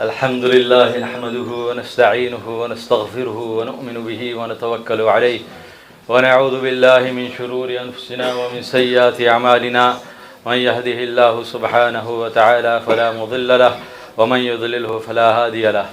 الحمد لله نحمده ونستعينه ونستغفره ونؤمن به ونتوكل عليه ونعوذ بالله من شرور أنفسنا ومن سيئات أعمالنا من يهده الله سبحانه وتعالى فلا مضل له ومن يضلله فلا هادي له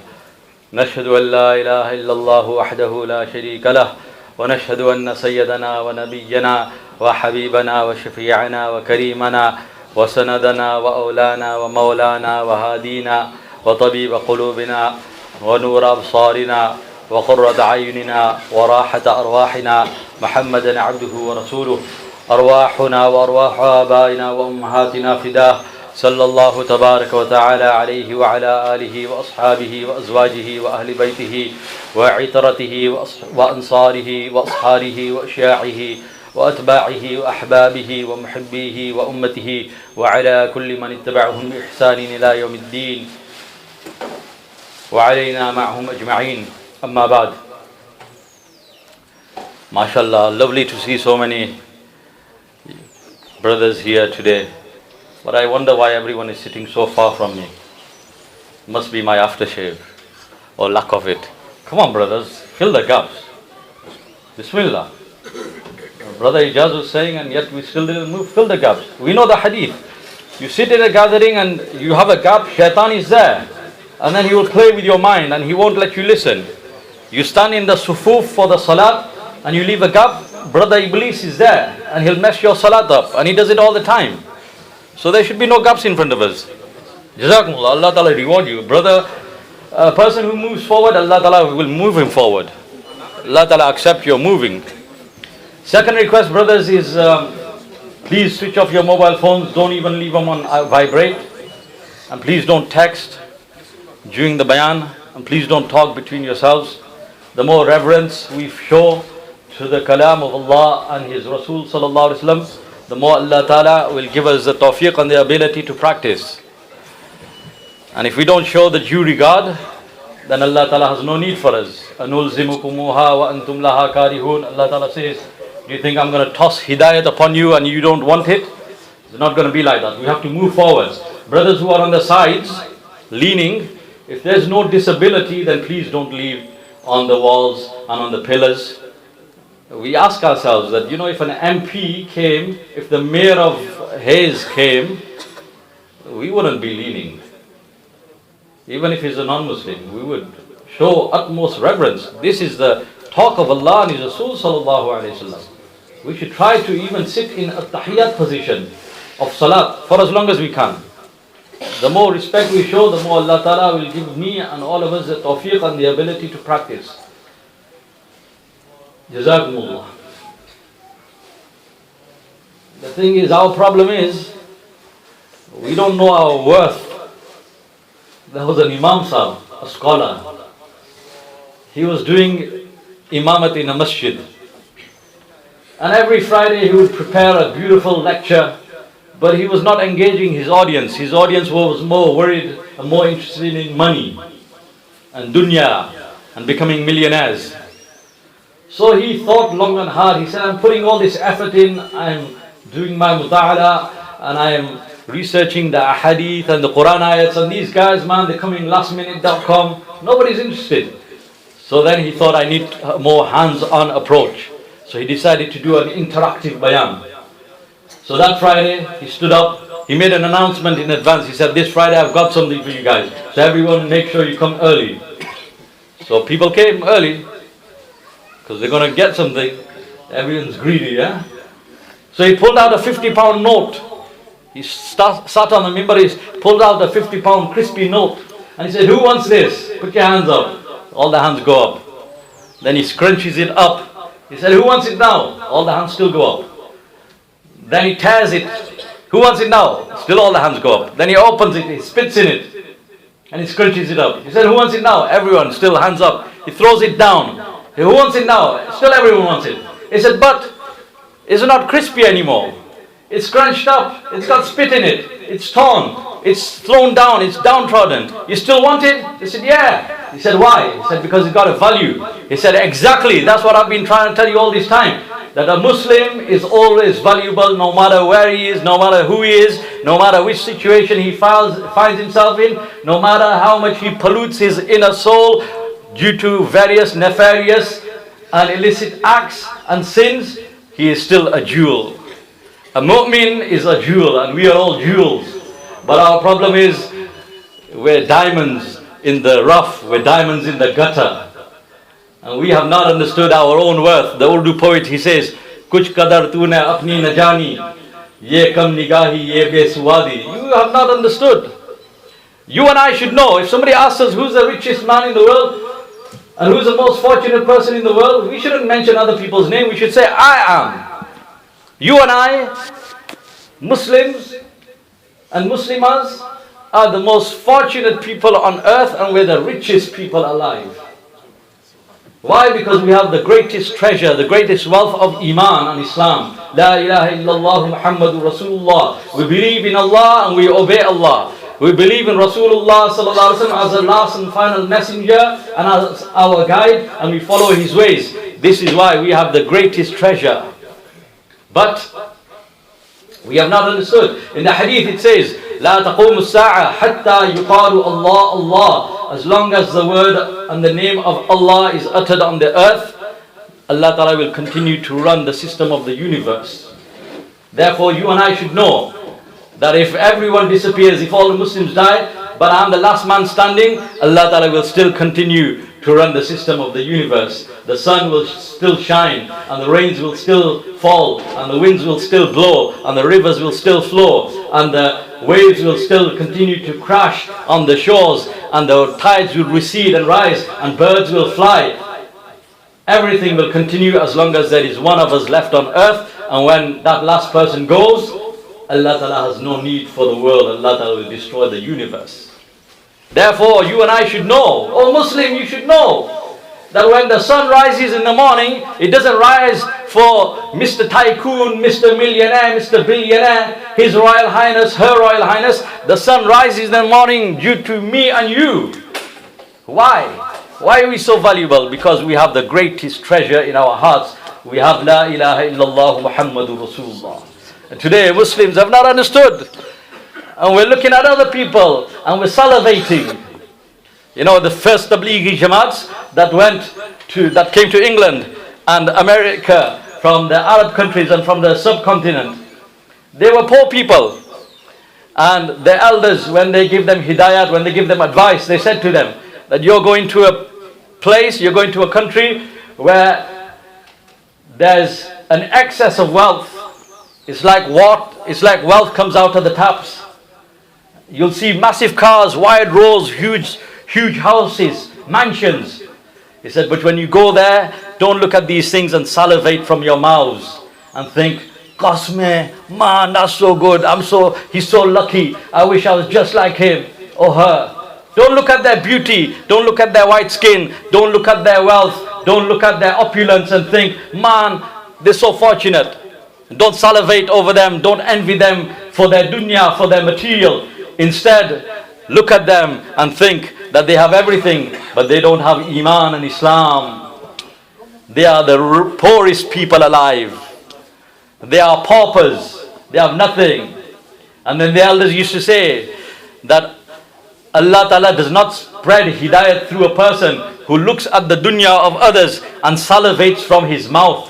نشهد أن لا إله إلا الله وحده لا شريك له ونشهد أن سيدنا ونبينا وحبيبنا وشفيعنا وكريمنا وسندنا وأولانا ومولانا وهادينا وطبيب قلوبنا ونور أبصارنا وقرة أعيننا وراحة أرواحنا محمدا عبده ورسوله أرواحنا وأرواح آبائنا وأمهاتنا فداه صلى الله تبارك وتعالى عليه وعلى آله وأصحابه وأزواجه وأهل بيته وعترته وأنصاره وأصحاره وأشياعه وأتباعه وأحبابه ومحبيه وأمته وعلى كل من اتبعهم بإحسان إلى يوم الدين وعلينا معهم أجمعين أما بعد. MashaAllah, lovely to see so many brothers here today. But I wonder why everyone is sitting so far from me. Must be my aftershave or lack of it. Come on brothers, fill the gaps. Bismillah. Brother Ijaz was saying, and yet we still didn't move. Fill the gaps. We know the hadith. You sit in a gathering and you have a gap, shaitan is there. And then he will play with your mind and he won't let you listen. You stand in the sufuf for the salat and you leave a gap, brother Iblis is there and he'll mess your salat up, and he does it all the time. So there should be no gaps in front of us. Jazakumullah, Allah Ta'ala reward you. Brother, a person who moves forward, Allah Ta'ala will move him forward. Allah Ta'ala accept your moving. Second request, brothers, is please switch off your mobile phones. Don't even leave them on vibrate. And please don't text during the bayan. And please don't talk between yourselves. The more reverence we show to the kalam of Allah and His Rasul sallallahu alaihi wasallam, the more Allah Ta'ala will give us the tawfiq and the ability to practice. And if we don't show the due regard, then Allah Ta'ala has no need for us. أَنُلْزِمُكُمُوهَا وَأَنْتُمْ لَهَا كَارِهُونَ. Allah Ta'ala says, do you think I'm going to toss hidayat upon you and you don't want it? It's not going to be like that. We have to move forward. Brothers who are on the sides, leaning, if there's no disability, then please don't leave on the walls and on the pillars. We ask ourselves that, if an MP came, if the mayor of Hayes came, we wouldn't be leaning. Even if he's a non-Muslim, we would show utmost reverence. This is the talk of Allah and His Rasul sallallahu alayhi wa sallam. We should try to even sit in a tahiyyat position of salat for as long as we can. The more respect we show, the more Allah Ta'ala will give me and all of us the tawfiq and the ability to practice. Jazakumullah. The thing is, our problem is, we don't know our worth. There was an Imam Sahib, a scholar. He was doing imamat in a masjid. And every Friday he would prepare a beautiful lecture, but he was not engaging his audience. His audience was more worried and more interested in money and dunya and becoming millionaires. So he thought long and hard. He said, I'm putting all this effort in, I'm doing my muta'ala and I am researching the ahadith and the Quran ayats, and these guys, man, they're coming lastminute.com. Nobody's interested. So then he thought, I need a more hands-on approach. So he decided to do an interactive bayan. So that Friday, he stood up, he made an announcement in advance. He said, this Friday I've got something for you guys. So everyone make sure you come early. So people came early, because they're going to get something. Everyone's greedy, yeah? So he pulled out a 50-pound note. He sat on the mimbar, he pulled out a 50-pound crispy note. And he said, who wants this? Put your hands up. All the hands go up. Then he scrunches it up. He said, who wants it now? All the hands still go up. Then he tears it. Who wants it now? Still all the hands go up. Then he opens it, he spits in it. And he scrunches it up. He said, who wants it now? Everyone, still hands up. He throws it down. Who wants it now? Still everyone wants it. He said, but it's not crispy anymore. It's scrunched up. It's got spit in it. It's torn. It's thrown down. It's downtrodden. You still want it? He said, yeah. He said, why? He said, because it's got a value. He said, exactly. That's what I've been trying to tell you all this time. that a Muslim is always valuable, no matter where he is, no matter who he is, no matter which situation he finds himself in, no matter how much he pollutes his inner soul due to various nefarious and illicit acts and sins, he is still a jewel. A mu'min is a jewel, and we are all jewels. But our problem is, we're diamonds in the rough, we're diamonds in the gutter. And we have not understood our own worth. The Urdu poet, he says, Kuch kadar tune apni na jani, ye kam nigahi ye besuwadi. You have not understood. You and I should know. If somebody asks us who's the richest man in the world, and who's the most fortunate person in the world, we shouldn't mention other people's name. We should say, I am. You and I, Muslims and Muslimas, are the most fortunate people on earth, and we're the richest people alive. Why? Because we have the greatest treasure, the greatest wealth of Iman and Islam. La ilaha illallah Muhammadur Rasulullah. We believe in Allah and we obey Allah. We believe in Rasulullah sallallahu alaihi wasallam as the last and final messenger and as our guide, and we follow his ways. This is why we have the greatest treasure. But we have not understood. In the hadith it says, لا تقوم الساعة حتى يقال الله الله. As long as the word and the name of Allah is uttered on the earth, Allah Ta'ala will continue to run the system of the universe. Therefore you and I should know that if everyone disappears, if all the Muslims die, but I'm the last man standing, Allah Ta'ala will still continue to run the system of the universe. The sun will still shine, and the rains will still fall, and the winds will still blow, and the rivers will still flow, and the waves will still continue to crash on the shores, and the tides will recede and rise, and birds will fly. Everything will continue as long as there is one of us left on earth, and when that last person goes, Allah Ta'ala has no need for the world. Allah Ta'ala will destroy the universe. Therefore, you and I should know, oh Muslim, you should know, that when the sun rises in the morning, it doesn't rise for Mr. Tycoon, Mr. Millionaire, Mr. Billionaire, His Royal Highness, Her Royal Highness. The sun rises in the morning due to me and you. Why? Why are we so valuable? Because we have the greatest treasure in our hearts. We have La ilaha illallah Muhammadur Rasulullah. And today Muslims have not understood. And we're looking at other people and we're salivating. You know, the first Tablighi Jamaats that came to England and America from the Arab countries and from the subcontinent, they were poor people. And the elders, when they give them hidayat, when they give them advice, they said to them that you're going to a place, you're going to a country where there's an excess of wealth. It's like wealth comes out of the taps. You'll see massive cars, wide roads, huge houses, mansions. He said, but when you go there, don't look at these things and salivate from your mouths and think, Cosme, man, that's so good. He's so lucky. I wish I was just like him or her. Don't look at their beauty. Don't look at their white skin. Don't look at their wealth. Don't look at their opulence and think, man, they're so fortunate. Don't salivate over them. Don't envy them for their dunya, for their material. Instead, look at them and think that they have everything, but they don't have Iman and Islam. They are the poorest people alive. They are paupers. They have nothing. And then the elders used to say that Allah Ta'ala does not spread hidayat through a person who looks at the dunya of others and salivates from his mouth.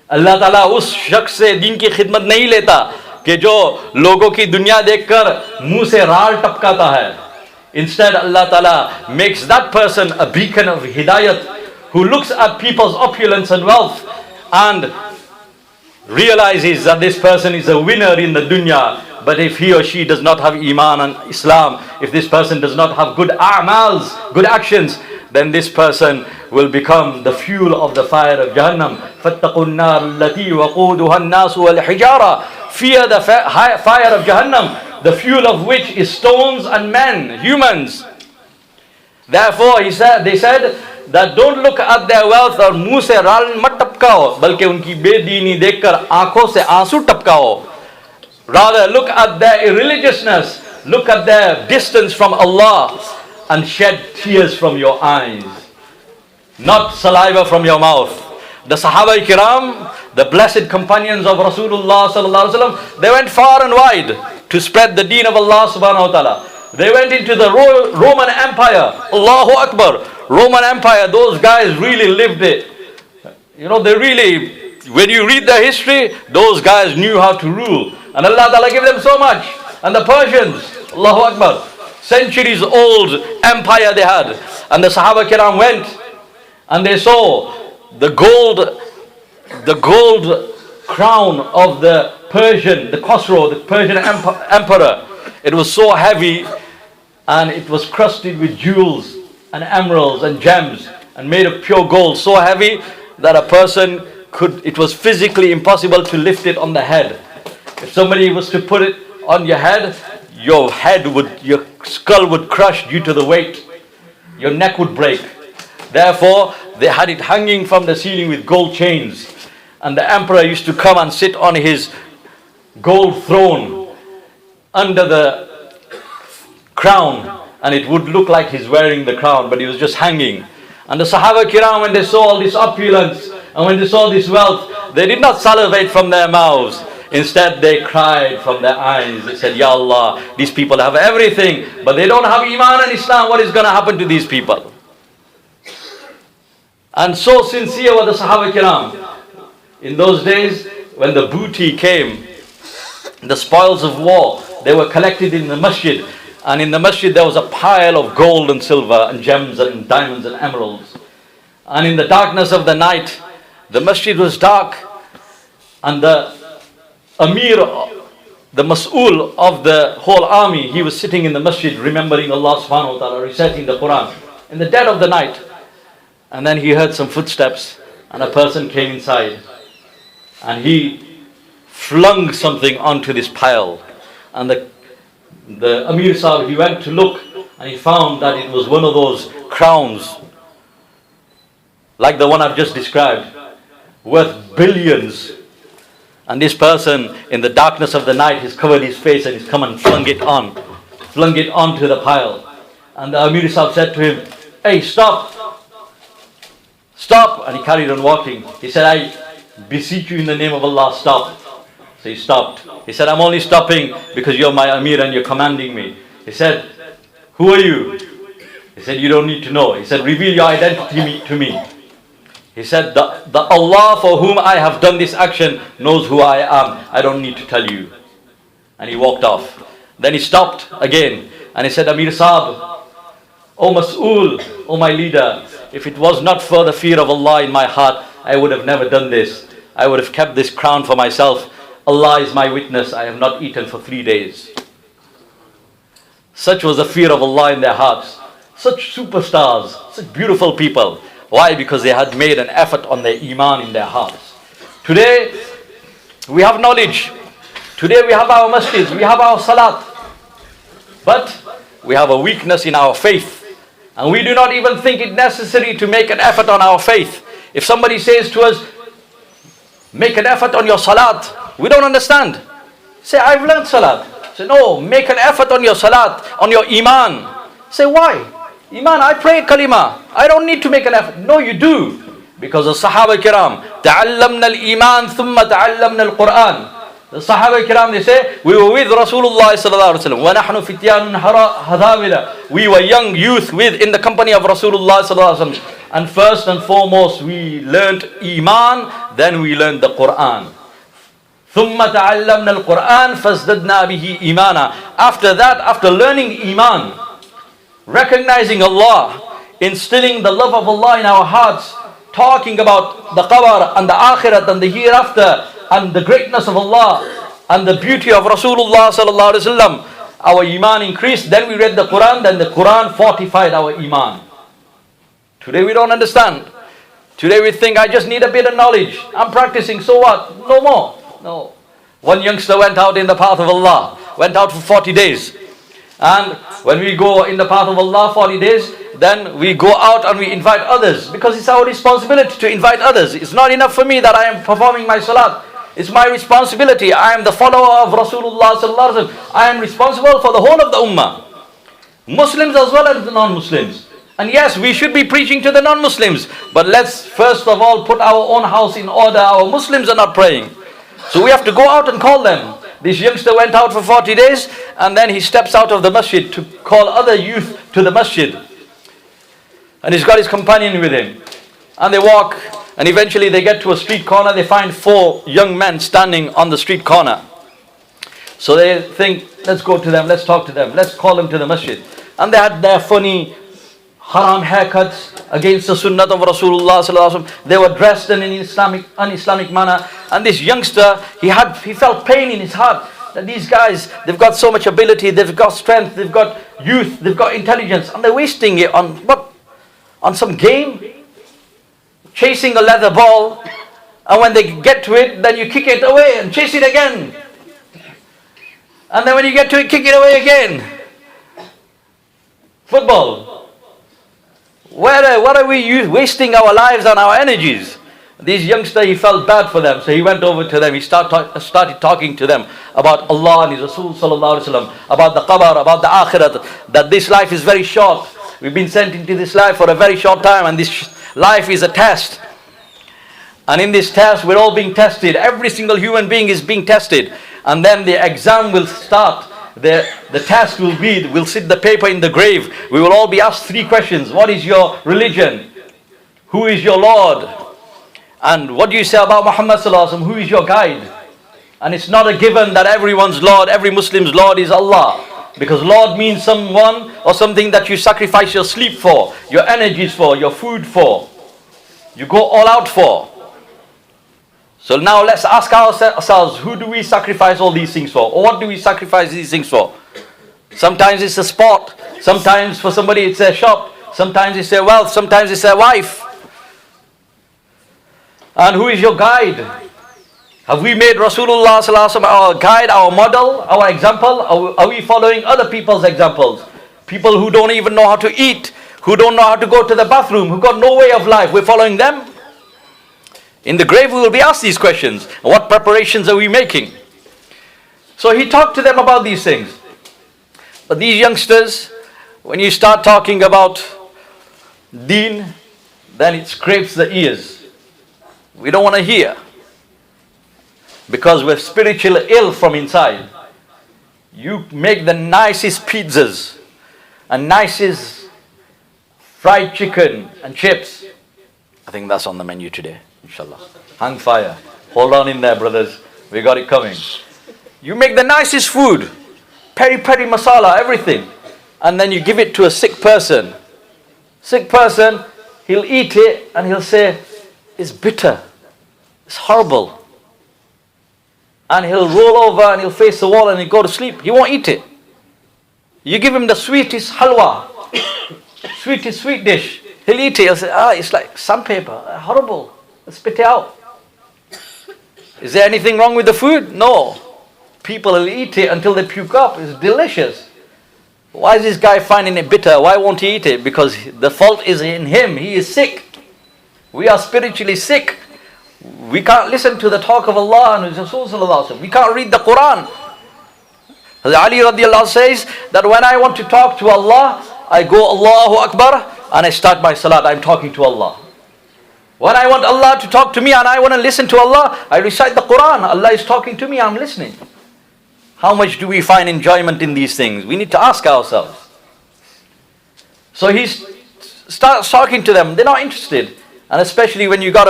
Allah Ta'ala उस शख्स से दीन की खिदमत नहीं लेता कि जो लोगों की दुनिया देखकर मुंह से राल टपकाता है. Instead, Allah Ta'ala makes that person a beacon of hidayat who looks at people's opulence and wealth and realizes that this person is a winner in the dunya. But if he or she does not have Iman and Islam, if this person does not have good a'mals, good actions, then this person will become the fuel of the fire of Jahannam. فَاتَّقُوا النَّارِ الَّتِي وَقُودُهَا النَّاسُ وَالْحِجَارَةُ. Fear the fire of Jahannam, the fuel of which is stones and men, humans. Therefore, they said that don't look at their wealth और मुंह से राल मत टपकाओ, बल्कि उनकी बेदीनी देखकर आंखों से आंसू टपकाओ. Rather, look at their irreligiousness, look at their distance from Allah, and shed tears from your eyes, not saliva from your mouth. the Sahaba Kiram, the blessed companions of Rasulullah sallallahu alaihi wasallam, they went far and wide to spread the deen of Allah subhanahu wa ta'ala. They went into the Roman Empire. Allahu Akbar. Roman Empire, those guys really lived it. You know, they really, when you read their history, those guys knew how to rule. And Allah Ta'ala gave them so much. And the Persians, Allahu Akbar, centuries old empire they had. And the Sahaba Kiram went and they saw the gold crown of the Persian, the Khosrow, the Persian emperor. It was so heavy and it was crusted with jewels and emeralds and gems and made of pure gold, so heavy that a person it was physically impossible to lift it on the head. If somebody was to put it on your head, your skull would crush due to the weight. Your neck would break. Therefore, they had it hanging from the ceiling with gold chains. And the emperor used to come and sit on his gold throne under the crown. And it would look like he's wearing the crown, but he was just hanging. And the Sahaba Kiram, when they saw all this opulence, and when they saw this wealth, they did not salivate from their mouths. Instead, they cried from their eyes. They said, Ya Allah, these people have everything, but they don't have Iman and Islam. What is going to happen to these people? And so sincere were the Sahaba Kiram. In those days, when the booty came, the spoils of war, they were collected in the masjid. And in the masjid there was a pile of gold and silver and gems and diamonds and emeralds. And in the darkness of the night, the masjid was dark. And the Amir, the Mas'ul of the whole army, he was sitting in the masjid remembering Allah subhanahu wa ta'ala, reciting the Quran in the dead of the night. And then he heard some footsteps and a person came inside. And he flung something onto this pile. And the Amir Sahib, he went to look and he found that it was one of those crowns, like the one I've just described, worth billions. And this person, in the darkness of the night, he's covered his face and he's come and flung it onto the pile. And the Amir Sahib said to him, hey, stop. And he carried on walking. He said, I beseech you in the name of Allah, stop. So he stopped. He said, I'm only stopping because you're my Amir and you're commanding me. He said, who are you? He said, you don't need to know. He said, reveal your identity to me. He said, the Allah for whom I have done this action knows who I am. I don't need to tell you. And he walked off. Then he stopped again and he said, Amir Sahib, O Mas'ul, O my leader, if it was not for the fear of Allah in my heart, I would have never done this. I would have kept this crown for myself. Allah is my witness, I have not eaten for 3 days. Such was the fear of Allah in their hearts. Such superstars, such beautiful people. Why? Because they had made an effort on their Iman in their hearts. Today, we have knowledge. Today we have our masjids, we have our salat. But we have a weakness in our faith. And we do not even think it necessary to make an effort on our faith. If somebody says to us, make an effort on your salat, we don't understand. Say, I've learned salat. Say, no, make an effort on your salat, on your Iman. Say, why? Iman, I pray kalima. I don't need to make an effort. No, you do. Because the Sahaba Kiram, ta'allamna al-Iman thumma ta'allamna al-Quran. The Sahaba Kiram, they say, we were with Rasulullah sallallahu alaihi wasallam. وَنَحْنُ فِتْيَانٌ هَذَاوِلَ. We were young youth in the company of Rasulullah sallallahu alaihi wasallam. And first and foremost, we learned Iman, then we learned the Quran. ثُمَّ تَعَلَّمْنَا الْقُرْآنَ فَازْدَدْنَا بِهِ إِيمَانًا. After that, after learning Iman, recognizing Allah, instilling the love of Allah in our hearts, talking about the qabr and the akhirat and the hereafter and the greatness of Allah and the beauty of Rasulullah sallallahu alaihi wasallam, our Iman increased. Then we read the Quran, then the Quran fortified our Iman. Today we don't understand. Today we think, I just need a bit of knowledge. I'm practicing, so what? No more. No. One youngster went out in the path of Allah, went out for 40 days. And when we go in the path of Allah 40 days, then we go out and we invite others. Because it's our responsibility to invite others. It's not enough for me that I am performing my salat. It's my responsibility. I am the follower of Rasulullah sallallahu alaihi wasallam. I am responsible for the whole of the ummah. Muslims as well as the non-Muslims. And yes, we should be preaching to the non-Muslims, but let's first of all put our own house in order. Our Muslims are not praying, so we have to go out and call them. This youngster went out for 40 days and then he steps out of the masjid to call other youth to the masjid, and he's got his companion with him, and they walk, and eventually they get to a street corner. They find 4 young men standing on the street corner. So they think, let's go to them, let's talk to them, let's call them to the masjid. And they had their funny haram haircuts against the sunnah of Rasulullah sallallahu alaihi wasallam. They were dressed in an un-Islamic manner. And this youngster, he felt pain in his heart that these guys, they've got so much ability, they've got strength, they've got youth, they've got intelligence, and they're wasting it on what? On some game, chasing a leather ball, and when they get to it, then you kick it away and chase it again. And then when you get to it, kick it away again. Football. What are we wasting our lives and our energies? This youngster, he felt bad for them, so he went over to them. He started talking to them about Allah and His Rasul sallallahu alaihi wasallam, about the qabr, about the akhirat, that this life is very short. We've been sent into this life for a very short time, and this life is a test. And in this test, we're all being tested. Every single human being is being tested. And then the exam will start. The test will be, we'll sit the paper in the grave. We will all be asked 3 questions. What is your religion? Who is your Lord? And what do you say about Muhammad sallallahu alaihi wasallam? Who is your guide? And it's not a given that everyone's Lord, every Muslim's Lord is Allah. Because Lord means someone or something that you sacrifice your sleep for, your energies for, your food for. You go all out for. So now let's ask ourselves, who do we sacrifice all these things for? Or what do we sacrifice these things for? Sometimes it's a sport. Sometimes for somebody it's their shop. Sometimes it's their wealth. Sometimes it's their wife. And who is your guide? Have we made Rasulullah sallallahu alaihi wasallam our guide, our model, our example? Are we following other people's examples? People who don't even know how to eat, who don't know how to go to the bathroom, who got no way of life. We're following them. In the grave we will be asked these questions. What preparations are we making? So he talked to them about these things. But these youngsters, when you start talking about deen, then it scrapes the ears. We don't want to hear. Because we're spiritually ill from inside. You make the nicest pizzas and nicest fried chicken and chips. I think that's on the menu today, inshallah. Hang fire. Hold on in there, brothers. We got it coming. You make the nicest food. Peri peri masala, everything. And then you give it to a sick person. Sick person, he'll eat it and he'll say, it's bitter. It's horrible. And he'll roll over and he'll face the wall and he'll go to sleep. He won't eat it. You give him the sweetest halwa, sweetest sweet dish. He'll eat it. He'll say, it's like sandpaper. Horrible. Let's spit it out. Is there anything wrong with the food? No. People will eat it until they puke up. It's delicious. Why is this guy finding it bitter? Why won't he eat it? Because the fault is in him. He is sick. We are spiritually sick. We can't listen to the talk of Allah and His Rasul sallallahu alaihi wasallam. We can't read the Quran. Ali radiallahu says that when I want to talk to Allah, I go Allahu Akbar and I start my salat. I'm talking to Allah. When I want Allah to talk to me and I want to listen to Allah, I recite the Quran. Allah is talking to me, I'm listening. How much do we find enjoyment in these things? We need to ask ourselves. So he starts talking to them. They're not interested. And especially when you got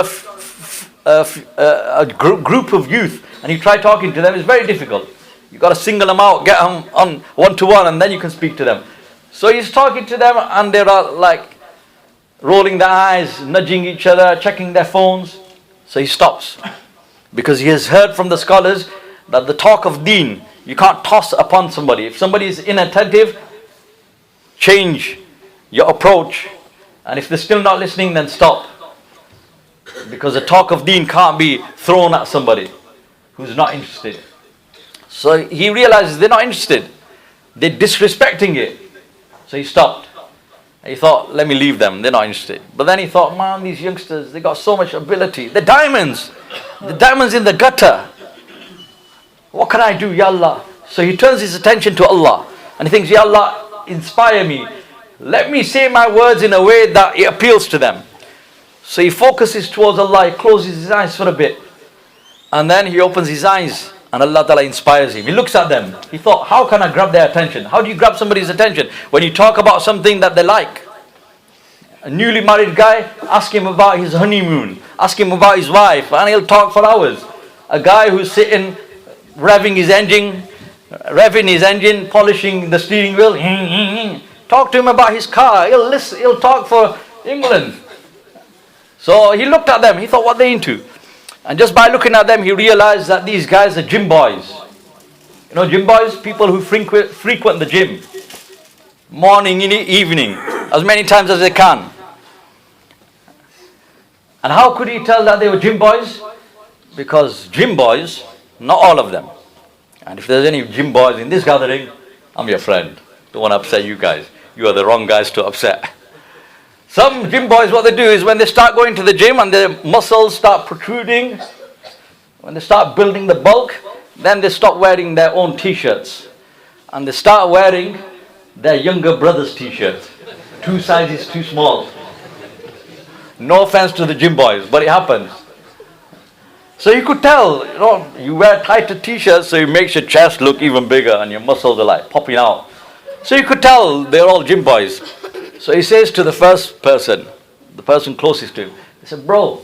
a group of youth and you try talking to them, it's very difficult. You got to single them out, get them on one-to-one, and then you can speak to them. So he's talking to them and they're like rolling their eyes, nudging each other, checking their phones. So he stops. Because he has heard from the scholars that the talk of deen, you can't toss upon somebody. If somebody is inattentive, change your approach. And if they're still not listening, then stop. Because the talk of deen can't be thrown at somebody who's not interested. So he realizes they're not interested. They're disrespecting it. So he stopped. He thought, let me leave them. They're not interested. But then he thought, man, these youngsters, they got so much ability. They're diamonds. The diamonds in the gutter. What can I do, Ya Allah? So he turns his attention to Allah. And he thinks, Ya Allah, inspire me. Let me say my words in a way that it appeals to them. So he focuses towards Allah, he closes his eyes for a bit. And then he opens his eyes and Allah Ta'ala inspires him. He looks at them. He thought, how can I grab their attention? How do you grab somebody's attention? When you talk about something that they like. A newly married guy, ask him about his honeymoon. Ask him about his wife and he'll talk for hours. A guy who's sitting, revving his engine, polishing the steering wheel. Talk to him about his car. He'll listen, he'll talk for England. So he looked at them. He thought, what are they into? And just by looking at them, he realized that these guys are gym boys. You know, gym boys, people who frequent the gym. Morning and evening, as many times as they can. And how could he tell that they were gym boys? Because gym boys, not all of them. And if there's any gym boys in this gathering, I'm your friend. Don't want to upset you guys. You are the wrong guys to upset. Some gym boys, what they do is when they start going to the gym and their muscles start protruding, when they start building the bulk, then they stop wearing their own t-shirts. And they start wearing their younger brother's t-shirts. 2 sizes too small. No offense to the gym boys, but it happens. So you could tell, you wear tighter t-shirts so it makes your chest look even bigger and your muscles are like popping out. So you could tell they're all gym boys. So he says to the first person, the person closest to him, he said, bro,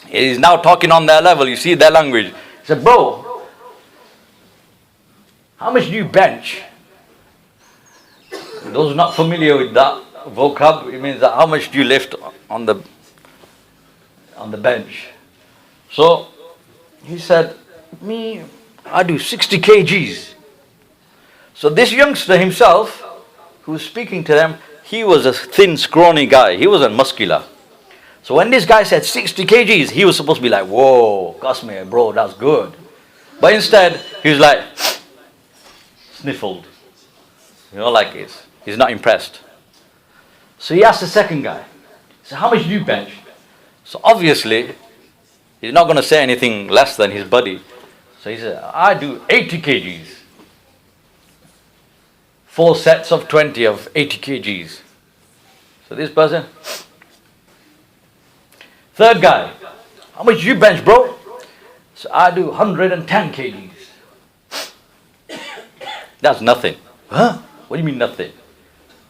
he's now talking on their level, you see their language. He said, bro, how much do you bench? Those not familiar with that vocab, it means that how much do you lift on the bench? So he said, me, I do 60 kgs. So this youngster himself, who was speaking to them, he was a thin, scrawny guy. He wasn't muscular. So when this guy said 60 kgs, he was supposed to be like, whoa, Kasmir, bro, that's good. But instead, he was like, sniffled. Like he's not impressed. So he asked the second guy, he said, how much do you bench? So obviously, he's not going to say anything less than his buddy. So he said, I do 80 kgs. 4 sets of 20 of 80 kgs. So this person. Third guy, how much do you bench, bro? So I do 110 kgs. That's nothing. Huh? What do you mean nothing?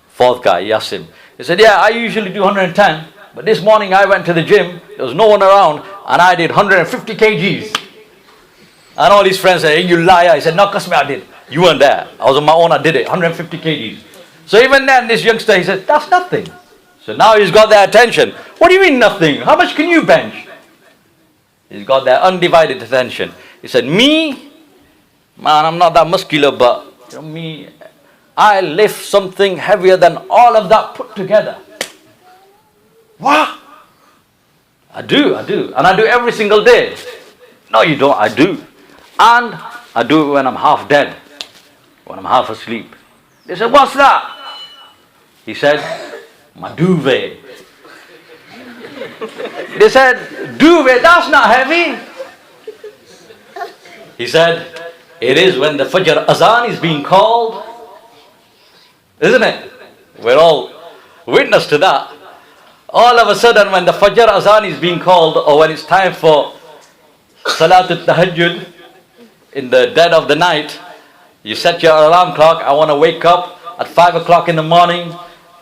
Fourth guy, he asked him. He said, yeah, I usually do 110. But this morning I went to the gym. There was no one around. And I did 150 kgs. And all his friends said, hey, you liar. He said, no, Kasmi, I did. You weren't there. I was on my own, I did it. 150 kgs. So even then, this youngster, he said, that's nothing. So now he's got their attention. What do you mean nothing? How much can you bench? He's got their undivided attention. He said, me? Man, I'm not that muscular, but me, I lift something heavier than all of that put together. What? I do. And I do every single day. No, you don't. I do. And I do it when I'm half dead. When I'm half asleep. They said, what's that? He said, my duvet. They said, duvet, that's not heavy. He said, it is when the Fajr Azan is being called. Isn't it? We're all witness to that. All of a sudden when the Fajr Azan is being called, or when it's time for Salatul Tahajjud, in the dead of the night, you set your alarm clock, I want to wake up at 5 o'clock in the morning,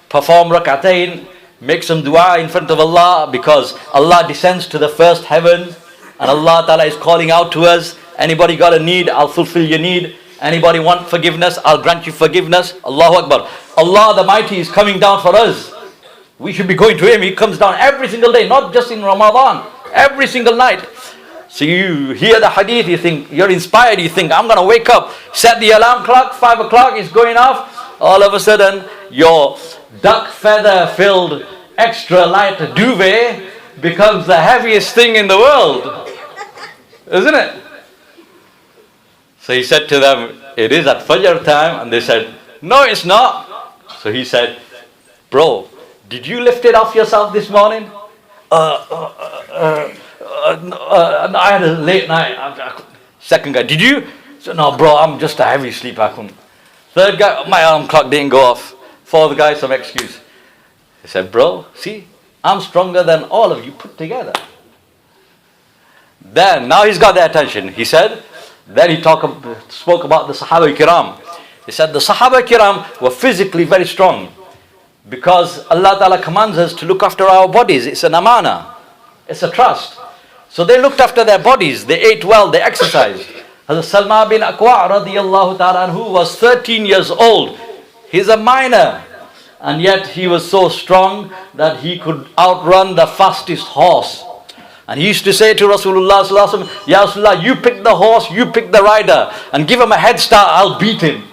perform rak'atayn, make some dua in front of Allah, because Allah descends to the first heaven, and Allah Ta'ala is calling out to us, anybody got a need, I'll fulfill your need. Anybody want forgiveness, I'll grant you forgiveness. Allahu Akbar. Allah the Mighty is coming down for us. We should be going to Him. He comes down every single day, not just in Ramadan, every single night. So you hear the hadith, you think, you're inspired, you think, I'm going to wake up, set the alarm clock, 5 o'clock is going off. All of a sudden, your duck feather filled extra light duvet becomes the heaviest thing in the world. Isn't it? So he said to them, it is at Fajr time. And they said, no, it's not. So he said, bro, did you lift it off yourself this morning? I had a late night. Second guy, did you? So, no, bro, I'm just a heavy sleep. I couldn't. Third guy, my alarm clock didn't go off. for the guy some excuse. He said, bro, see, I'm stronger than all of you put together. Then, now he's got their attention. He said, then he spoke about the Sahaba Kiram. He said the Sahaba Kiram were physically very strong because Allah Ta'ala commands us to look after our bodies. It's an amana. It's a trust. So they looked after their bodies. They ate well. They exercised. Hazrat Salma bin Aqwa radiyallahu ta'ala anhu was 13 years old. He's a minor. And yet he was so strong that he could outrun the fastest horse. And he used to say to Rasulullah sallallahu alaihi wasallam, Ya Rasulullah, you pick the horse, you pick the rider, and give him a head start, I'll beat him.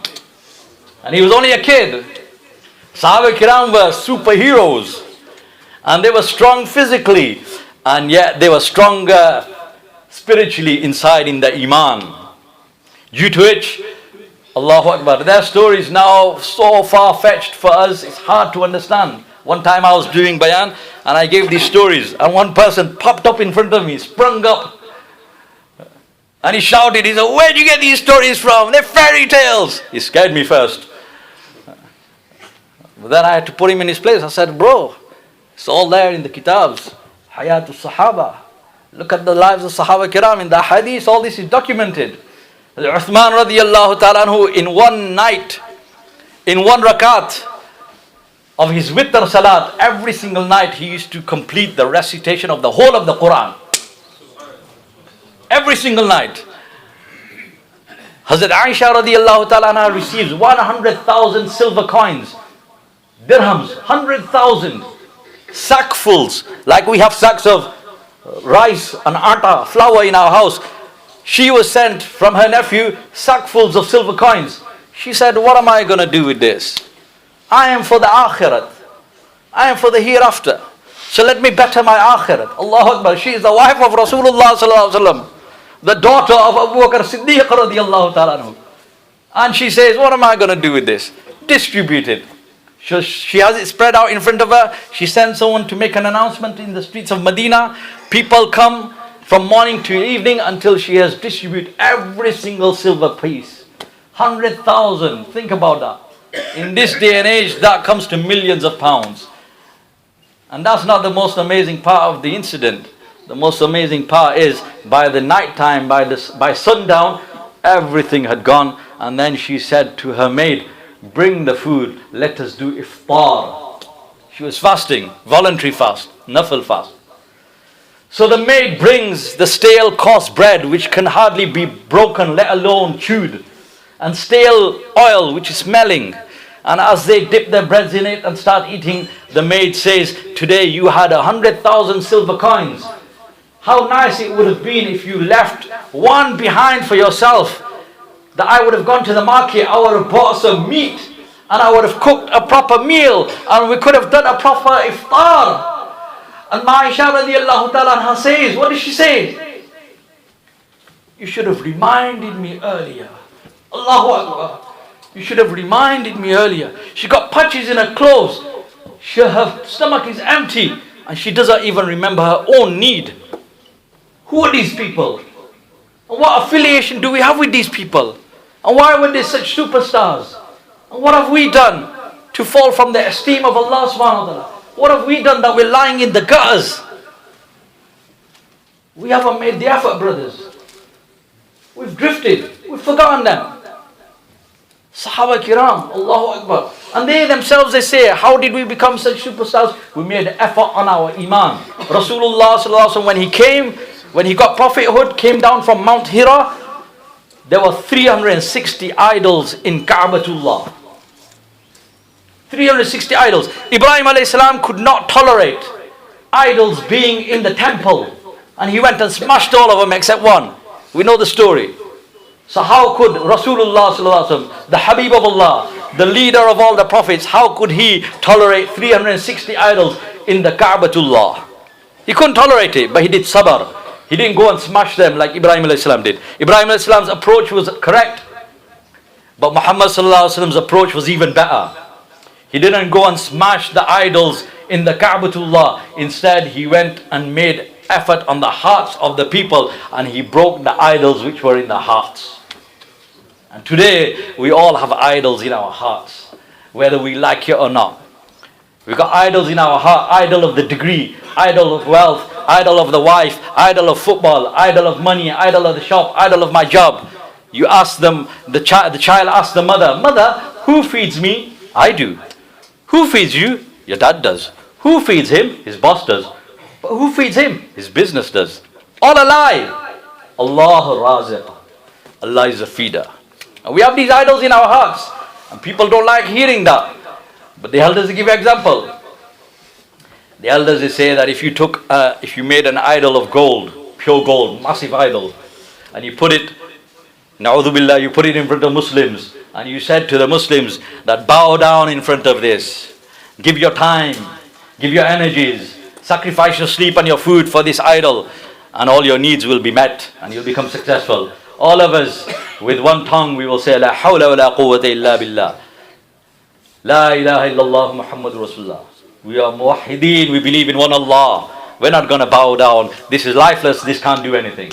And he was only a kid. Sahaba Kiram were superheroes. And they were strong physically. And yet they were stronger spiritually inside in the Iman. Due to which, Allahu Akbar, their story is now so far-fetched for us, it's hard to understand. One time I was doing bayan and I gave these stories, and one person popped up in front of me, sprung up, and he shouted, he said, where do you get these stories from? They're fairy tales. He scared me first. But then I had to put him in his place. I said, bro, it's all there in the kitabs. Hayatul Sahaba. Look at the lives of Sahaba Kiram. In the hadith, all this is documented. Uthman radiyallahu ta'ala anhu, in one night, in one rakat of his witr salat, every single night he used to complete the recitation of the whole of the Quran. Every single night. Hazrat Aisha radiyallahu ta'ala anha receives 100,000 silver coins, dirhams, 100,000 sackfuls, like we have sacks of rice and atta, flour in our house. She was sent from her nephew sackfuls of silver coins. She said, what am I going to do with this? I am for the akhirat. I am for the hereafter. So let me better my akhirat. Allahu Akbar. She is the wife of Rasulullah sallallahu alaihi wasallam, the daughter of Abu Bakr Siddiq radiyallahu ta'ala anhu. And she says, what am I going to do with this? Distribute it. She has it spread out in front of her. She sends someone to make an announcement in the streets of Medina. People come from morning to evening until she has distributed every single silver piece. 100,000. Think about that. In this day and age, that comes to millions of pounds. And that's not the most amazing part of the incident. The most amazing part is by the night time, by sundown, everything had gone. And then she said to her maid, bring the food, let us do iftar. She was fasting, voluntary fast, nafil fast. So the maid brings the stale coarse bread, which can hardly be broken, let alone chewed, and stale oil, which is smelling. And as they dip their breads in it and start eating, the maid says, today you had 100,000 silver coins. How nice it would have been if you left one behind for yourself. That I would have gone to the market, I would have bought some meat, and I would have cooked a proper meal, and we could have done a proper iftar. And Aisha radiallahu ta'ala anha says, what does she say? You should have reminded me earlier. Allahu Akbar. You should have reminded me earlier. She got patches in her clothes. Her stomach is empty, and she doesn't even remember her own need. Who are these people? And what affiliation do we have with these people? And why were they such superstars? And what have we done to fall from the esteem of Allah subhanahu wa ta'ala? What have we done that we're lying in the gutters? We haven't made the effort, brothers. We've drifted. We've forgotten them. Sahaba Kiram, Allahu Akbar. And they themselves, they say, how did we become such superstars? We made effort on our Iman. Rasulullah sallallahu alaihi wasallam, when he got prophethood, came down from Mount Hira, there were 360 idols in Ka'batullah. 360 idols. Ibrahim alayhi salam could not tolerate idols being in the temple. And he went and smashed all of them except one. We know the story. So how could Rasulullah sallallahu alaihi wasallam, the Habib of Allah, the leader of all the prophets, how could he tolerate 360 idols in the Ka'batullah? He couldn't tolerate it, but he did sabr. He didn't go and smash them like Ibrahim alayhi salam did. Ibrahim alayhi salam's approach was correct, but Muhammad sallallahu alaihi wasallam's approach was even better. He didn't go and smash the idols in the Ka'batullah. Instead, he went and made effort on the hearts of the people, and he broke the idols which were in the hearts. And today, we all have idols in our hearts. whether we like it or not. We've got idols in our heart, idol of the degree, idol of wealth, idol of the wife, idol of football, idol of money, idol of the shop, idol of my job. You ask them, the child asks the mother, "Mother, who feeds me?" "I do." "Who feeds you?" "Your dad does." "Who feeds him?" "His boss does." "But who feeds him?" "His business does." All a lie. Allah Raziq. Allah is a feeder. And we have these idols in our hearts, and people don't like hearing that. But the elders give an example. The elders they say that if you made an idol of gold, pure gold, massive idol, and you put it, na'udhu billah, you put it in front of Muslims, and you said to the Muslims that bow down in front of this, give your time, give your energies, sacrifice your sleep and your food for this idol, and all your needs will be met, and you'll become successful. All of us, with one tongue, we will say, La hawla wa la quwwata illa billah. La ilaha illallah Muhammadur Rasulullah. We are muwahhideen, we believe in one Allah. We're not going to bow down. This is lifeless, this can't do anything.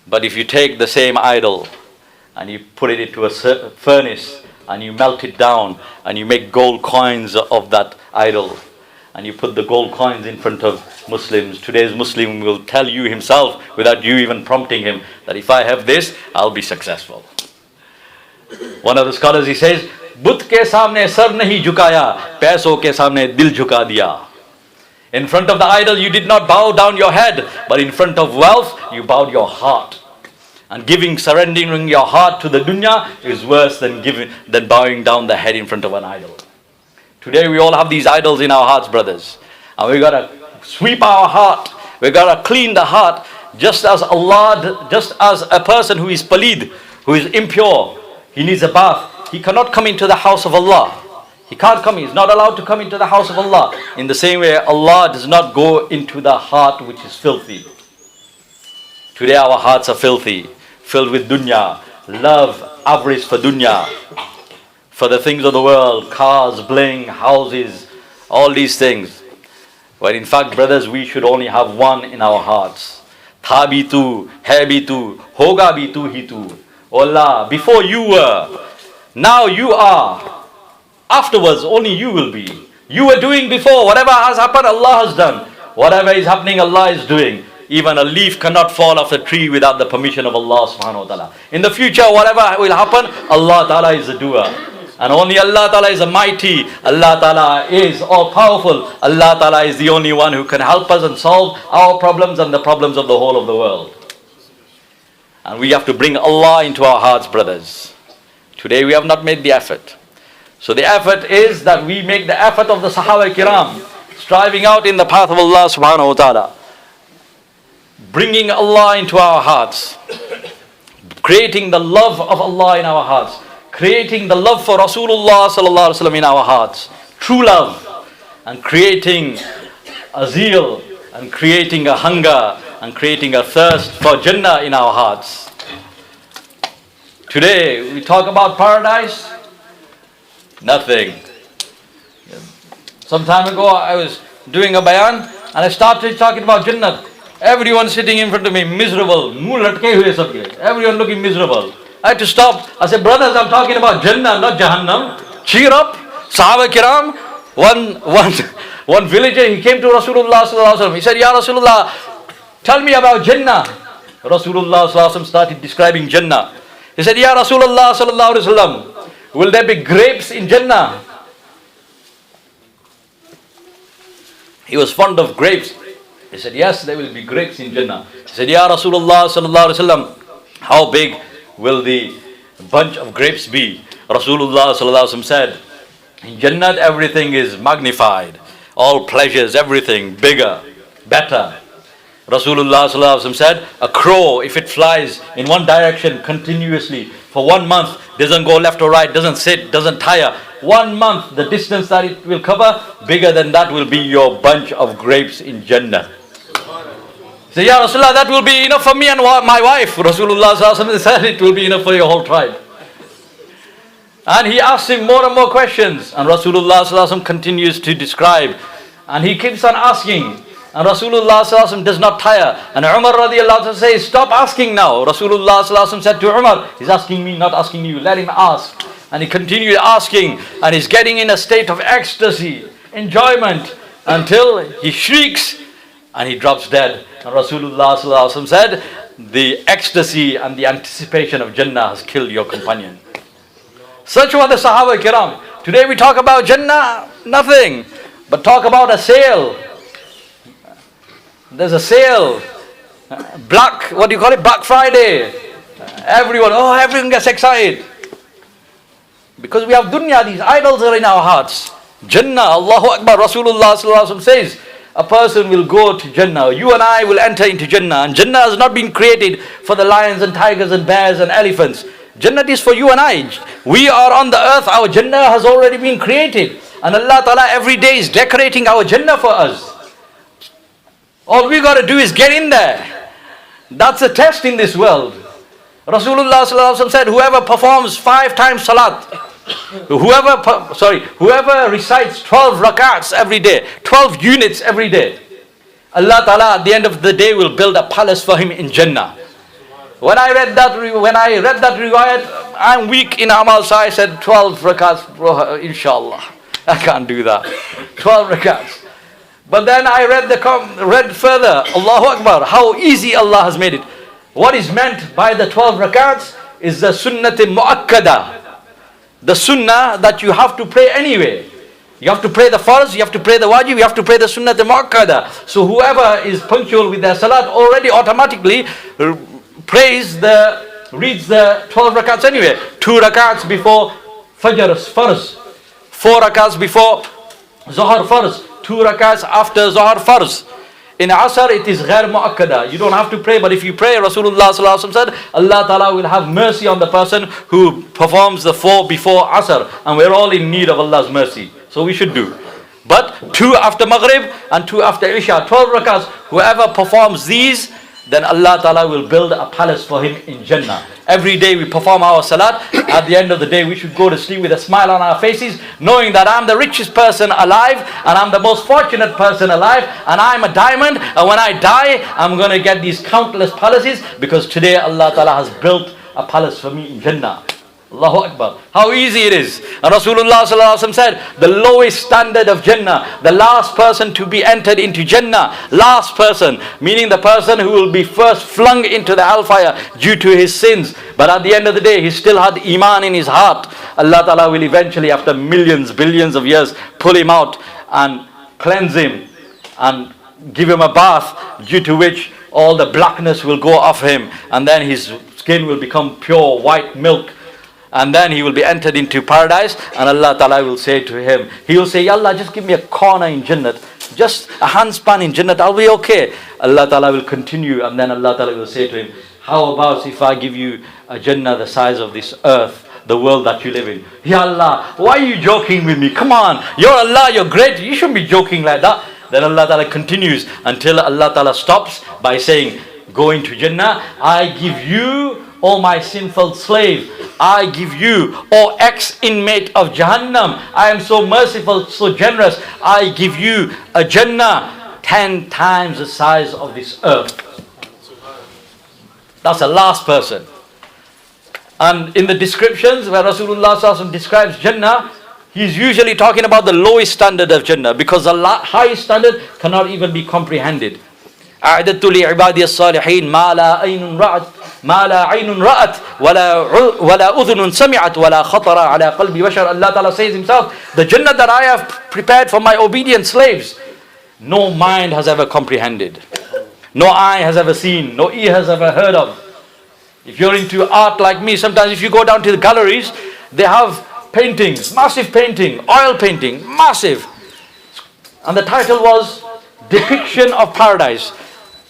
But if you take the same idol and you put it into a furnace and you melt it down and you make gold coins of that idol and you put the gold coins in front of Muslims, today's Muslim will tell you himself without you even prompting him that if I have this, I'll be successful. One of the scholars, he says, बुत के सामने sir नहीं झुकाया, पैसों के सामने दिल झुका दिया. In front of the idol you did not bow down your head, but in front of wealth you bowed your heart. And surrendering your heart to the dunya is worse than bowing down the head in front of an idol. Today we all have these idols in our hearts, brothers, and we gotta sweep our heart. We gotta clean the heart, just as a person who is palid, who is impure, he needs a bath. He cannot come into the house of Allah. He can't come, he's not allowed to come into the house of Allah. In the same way, Allah does not go into the heart which is filthy. Today our hearts are filthy, filled with dunya, love, avarice for dunya, for the things of the world, cars, bling, houses, all these things. But in fact, brothers, we should only have one in our hearts. Tha bhi tu, hai bhi tu, hoga bhi tu hi tu. Oh Allah, before you were, now you are. Afterwards, only you will be. You were doing before. Whatever has happened, Allah has done. Whatever is happening, Allah is doing. Even a leaf cannot fall off a tree without the permission of Allah subhanahu wa ta'ala. In the future, whatever will happen, Allah ta'ala is the doer. And only Allah ta'ala is a mighty. Allah ta'ala is all powerful. Allah ta'ala is the only one who can help us and solve our problems and the problems of the whole of the world. And we have to bring Allah into our hearts, brothers. Today we have not made the effort. So the effort is that we make the effort of the Sahaba Kiram, striving out in the path of Allah subhanahu wa ta'ala, bringing Allah into our hearts, creating the love of Allah in our hearts, creating the love for Rasulullah sallallahu alaihi wasallam in our hearts, true love, and creating a zeal, and creating a hunger, and creating a thirst for Jannah in our hearts. Today we talk about paradise. Nothing. Some time ago I was doing a bayan and I started talking about Jannah. Everyone sitting in front of me, miserable. Everyone looking miserable. I had to stop. I said, brothers, I'm talking about Jannah, not Jahannam. Cheer up. Sahaba Kiram. One villager, he came to Rasulullah sallallahu alaihi wasallam. He said, Ya Rasulullah, tell me about Jannah. Rasulullah sallallahu alaihi wasallam started describing Jannah. He said, Ya Rasulullah sallallahu alaihi wasallam, will there be grapes in Jannah? He was fond of grapes. He said, yes, there will be grapes in Jannah. He said, Ya Rasulullah sallallahu alaihi wasallam, how big will the bunch of grapes be? Rasulullah sallallahu alaihi wasallam said, in Jannah everything is magnified. All pleasures, everything bigger, better. Rasulullah sallallahu alaihi wasallam said, a crow, if it flies in one direction continuously for 1 month, doesn't go left or right, doesn't sit, doesn't tire. 1 month, the distance that it will cover, bigger than that will be your bunch of grapes in Jannah. So, Ya Rasulullah, that will be enough for me and my wife. Rasulullah sallallahu alaihi wasallam said, it will be enough for your whole tribe. And he asked him more and more questions. And Rasulullah sallallahu alaihi wasallam continues to describe. And he keeps on asking. And Rasulullah sallallahu alaihi wasallam does not tire. And Umar radiallahu anhu says, stop asking now. Rasulullah sallallahu alaihi wasallam said to Umar, he's asking me, not asking you. Let him ask. And he continued asking, and he's getting in a state of ecstasy, enjoyment, until he shrieks and he drops dead. And Rasulullah sallallahu alaihi wasallam said, the ecstasy and the anticipation of Jannah has killed your companion. Such were the Sahaba Kiram. Today we talk about Jannah, nothing. But talk about a sale. There's a sale. Black Friday. Everyone gets excited. Because we have dunya, these idols are in our hearts. Jannah, Allahu Akbar, Rasulullah sallallahu alaihi wasallam says, a person will go to Jannah. You and I will enter into Jannah. And Jannah has not been created for the lions and tigers and bears and elephants. Jannah is for you and I. We are on the earth. Our Jannah has already been created. And Allah Ta'ala every day is decorating our Jannah for us. All we got to do is get in there. That's a test in this world. Rasulullah sallallahu alaihi wasallam said, whoever performs 5 times salat, whoever recites 12 rakats every day, 12 units every day, Allah Ta'ala at the end of the day will build a palace for him in Jannah. When I read that riwayat, I'm weak in amal, so I said 12 rakats, bro, inshallah. I can't do that. 12 rakats. But then I read further, Allahu Akbar, how easy Allah has made it. What is meant by the 12 rakats is the sunnati mu'akkada. The sunnah that you have to pray anyway. You have to pray the farz, you have to pray the wajib, you have to pray the sunnati mu'akkada. So whoever is punctual with their salat already automatically reads the 12 rakats anyway. 2 rakats before fajr's farz. 4 rakats before Zohar farz. 2 rakats after Zohar farz. In Asr it is ghair mu'akkada. You don't have to pray, but if you pray, Rasulullah sallallahu alaihi wasallam said, Allah Ta'ala will have mercy on the person who performs the 4 before Asr. And we're all in need of Allah's mercy. So we should do. But 2 after Maghrib and 2 after Isha, 12 rakats, whoever performs these, then Allah Ta'ala will build a palace for him in Jannah. Every day we perform our salat. At the end of the day we should go to sleep with a smile on our faces, knowing that I'm the richest person alive and I'm the most fortunate person alive and I'm a diamond, and when I die I'm going to get these countless palaces because today Allah Ta'ala has built a palace for me in Jannah. Allahu Akbar. How easy it is. And Rasulullah sallallahu alaihi wasallam said, the lowest standard of Jannah, the last person to be entered into Jannah, last person, meaning the person who will be first flung into the hellfire due to his sins. But at the end of the day, he still had iman in his heart. Allah Ta'ala will eventually, after millions, billions of years, pull him out and cleanse him and give him a bath, due to which all the blackness will go off him, and then his skin will become pure white milk. And then he will be entered into paradise, and Allah Ta'ala will say to him, he will say, Ya Allah, just give me a corner in Jannat, just a handspan in Jannat, I'll be okay. Allah Ta'ala will continue, and then Allah Ta'ala will say to him, how about if I give you a Jannah the size of this earth, the world that you live in? Ya Allah, why are you joking with me? Come on, you're Allah, you're great, you shouldn't be joking like that. Then Allah Ta'ala continues until Allah Ta'ala stops by saying, go into Jannah, I give you, O my sinful slave, I give you, O ex-inmate of Jahannam, I am so merciful, so generous, I give you a Jannah 10 times the size of this earth. That's the last person. And in the descriptions where Rasulullah sallallahu alaihi wasallam describes Jannah, he's usually talking about the lowest standard of Jannah, because the highest standard cannot even be comprehended. أعددت لعبادي الصالحين ما لا عين رأت ما لا عين رأت ولا أذن سمعت ولا خطر على قلب بشر. Allah Ta'ala says himself, the Jannah that I have prepared for my obedient slaves, no mind has ever comprehended, no eye has ever seen, no ear has ever heard of. If you're into art like me, sometimes if you go down to the galleries, they have paintings, massive painting, oil painting, massive. And the title was Depiction of Paradise.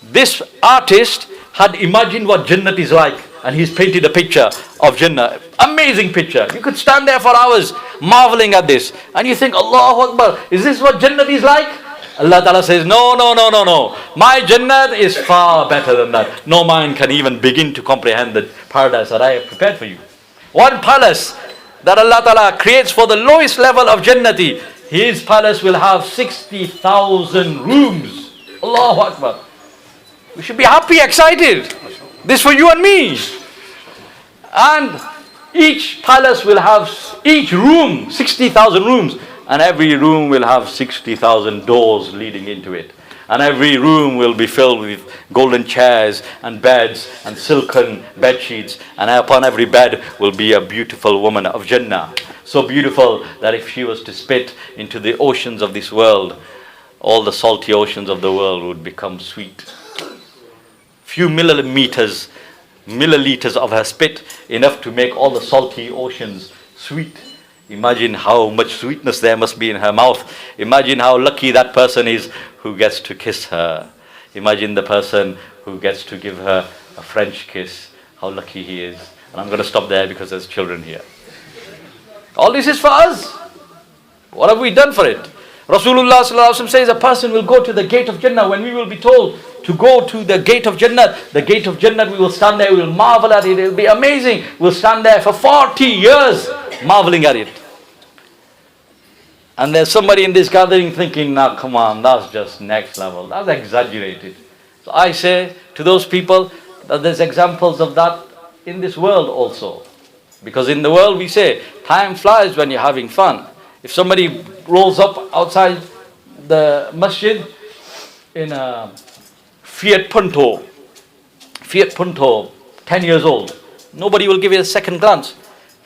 This artist had imagined what Jannat is like, and he's painted a picture of Jannah. Amazing picture. You could stand there for hours marveling at this, and you think, Allahu Akbar, is this what Jannat is like? Allah Ta'ala says, no. My Jannat is far better than that. No mind can even begin to comprehend the paradise that I have prepared for you. One palace that Allah Ta'ala creates for the lowest level of Jannati, his palace will have 60,000 rooms. Allahu Akbar. We should be happy, excited. This for you and me. And Each palace will have, each room, 60,000 rooms. And every room will have 60,000 doors leading into it. And every room will be filled with golden chairs and beds and silken bed sheets. And upon every bed will be a beautiful woman of Jannah. So beautiful that if she was to spit into the oceans of this world, all the salty oceans of the world would become sweet. Few milliliters of her spit, enough to make all the salty oceans sweet. Imagine how much sweetness there must be in her mouth. Imagine how lucky that person is who gets to kiss her. Imagine the person who gets to give her a French kiss. How lucky he is. And I'm going to stop there because there's children here. All this is for us. What have we done for it? Rasulullah sallallahu alaihi wasallam says a person will go to the gate of Jannah. When we will be told to go to the gate of Jannah, we will stand there, we will marvel at it, it will be amazing. We'll stand there for 40 years marveling at it. And there's somebody in this gathering thinking, now come on, that's just next level, that's exaggerated. So I say to those people that there's examples of that in this world also. Because in the world we say, time flies when you're having fun. If somebody rolls up outside the masjid in a Fiat Punto, 10 years old, nobody will give it a second glance.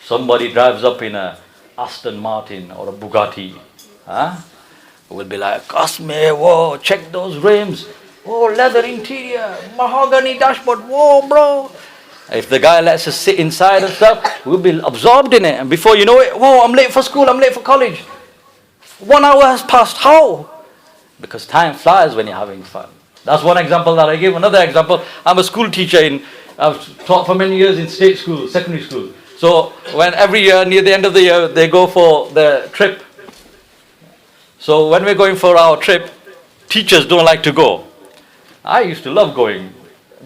Somebody drives up in a Aston Martin or a Bugatti, will be like, Cosme, whoa, check those rims, whoa, leather interior, mahogany dashboard, whoa, bro. If the guy lets us sit inside and stuff, we'll be absorbed in it. And before you know it, whoa, I'm late for school, I'm late for college. 1 hour has passed. How? Because time flies when you're having fun. That's one example that I give. Another example, I'm a school teacher. I've taught for many years in state school, secondary school. So when every year, near the end of the year, they go for the trip. So when we're going for our trip, teachers don't like to go. I used to love going.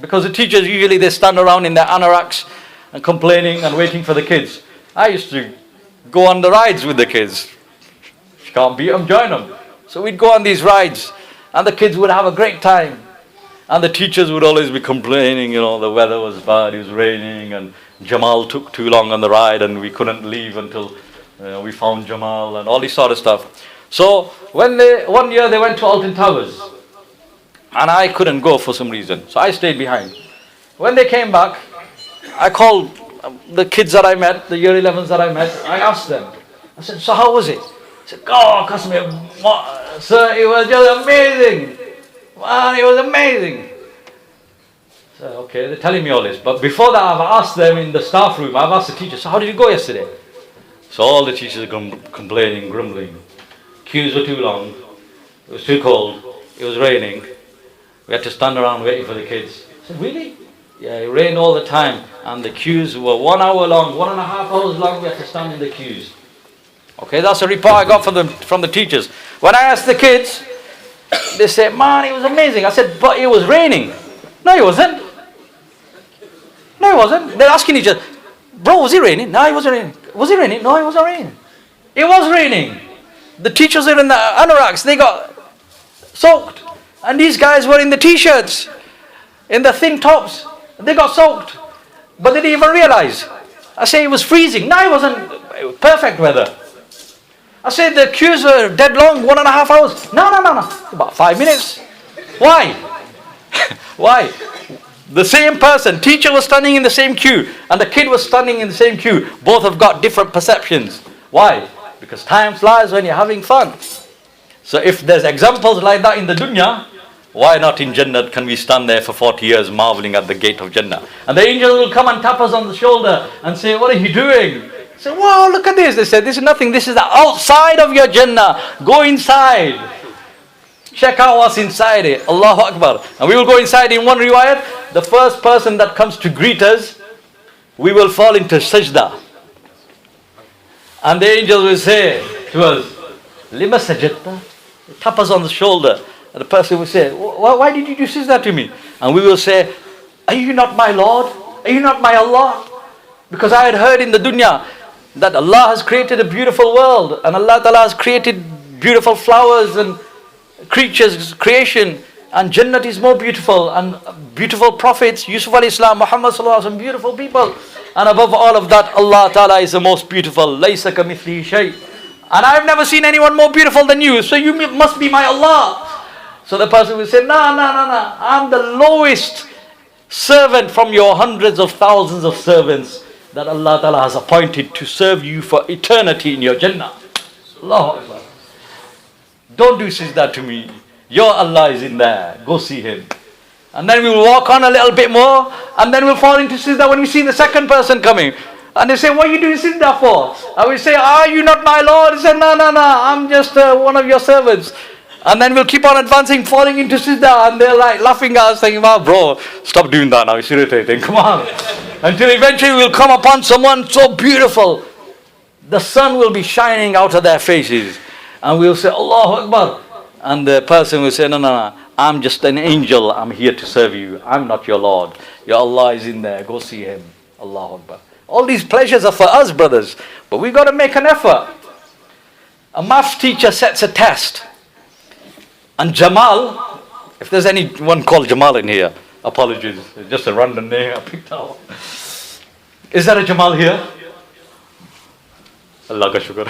Because the teachers usually they stand around in their anoraks and complaining and waiting for the kids. I used to go on the rides with the kids. If you can't beat them, join them. So we'd go on these rides and the kids would have a great time. And the teachers would always be complaining, the weather was bad, it was raining and Jamal took too long on the ride and we couldn't leave until we found Jamal and all this sort of stuff. So one year they went to Alton Towers. And I couldn't go for some reason. So I stayed behind. When they came back, I called the kids that I met, the year 11s that I met. I asked them. I said, so how was it? They said, oh, Kasmir, sir, it was just amazing. Man, it was amazing. So, okay, they're telling me all this. But before that, I've asked them in the staff room, I've asked the teachers, so how did you go yesterday? So all the teachers are complaining, grumbling. Queues were too long. It was too cold. It was raining. We had to stand around waiting for the kids. I said, really? Yeah, it rained all the time. And the queues were 1 hour long, 1.5 hours long. We had to stand in the queues. Okay, that's a report I got from the teachers. When I asked the kids, they said, man, it was amazing. I said, but it was raining. No, it wasn't. No, it wasn't. They're asking each other, bro, was it raining? No, it wasn't raining. Was it raining? No, it wasn't raining. It was raining. The teachers are in the anoraks. They got soaked. And these guys were in the t-shirts, in the thin tops. They got soaked. But they didn't even realize. I say it was freezing. No, it wasn't. It was perfect weather. I said the queues were dead long, 1.5 hours. No. About 5 minutes. Why? Why? The same person, teacher was standing in the same queue, and the kid was standing in the same queue. Both have got different perceptions. Why? Because time flies when you're having fun. So if there's examples like that in the dunya, why not in Jannah can we stand there for 40 years marveling at the gate of Jannah? And the angels will come and tap us on the shoulder and say, what are you doing? Say, wow, look at this. They said, this is nothing. This is the outside of your Jannah. Go inside. Check out what's inside it. Allahu Akbar. And we will go inside in one riwayat. The first person that comes to greet us, we will fall into sajda. And the angels will say to us, Lima sajadta? Tap us on the shoulder. And the person will say, why did you do that to me? And we will say, are you not my Lord? Are you not my Allah? Because I had heard in the dunya that Allah has created a beautiful world. And Allah Ta'ala has created beautiful flowers and creatures, creation. And Jannat is more beautiful, and beautiful prophets, Yusuf alayhi salam, Muhammad sallallahu alaihi wasallam, beautiful people. And above all of that, Allah Ta'ala is the most beautiful. Laysa kamithlihi shay. And I've never seen anyone more beautiful than you, so you must be my Allah. So the person will say, no, I'm the lowest servant from your hundreds of thousands of servants that Allah Ta'ala has appointed to serve you for eternity in your Jannah. Allahu Akbar. Don't do sajda to me. Your Allah is in there. Go see Him. And then we will walk on a little bit more, and then we'll fall into sajda when we see the second person coming. And they say, what are you doing sajda for? And we say, are you not my Lord? He said, no, I'm just one of your servants. And then we'll keep on advancing, falling into sajda, and they're like laughing at us, saying, wow, bro, stop doing that now, it's irritating, come on. Until eventually we'll come upon someone so beautiful, the sun will be shining out of their faces. And we'll say, Allahu Akbar. And the person will say, no, I'm just an angel, I'm here to serve you. I'm not your Lord. Your Allah is in there, go see Him. Allahu Akbar. All these pleasures are for us, brothers. But we've got to make an effort. A maths teacher sets a test. And Jamal, if there's anyone called Jamal in here, apologies, it's just a random name I picked out. Is there a Jamal here? Allah ka shukr.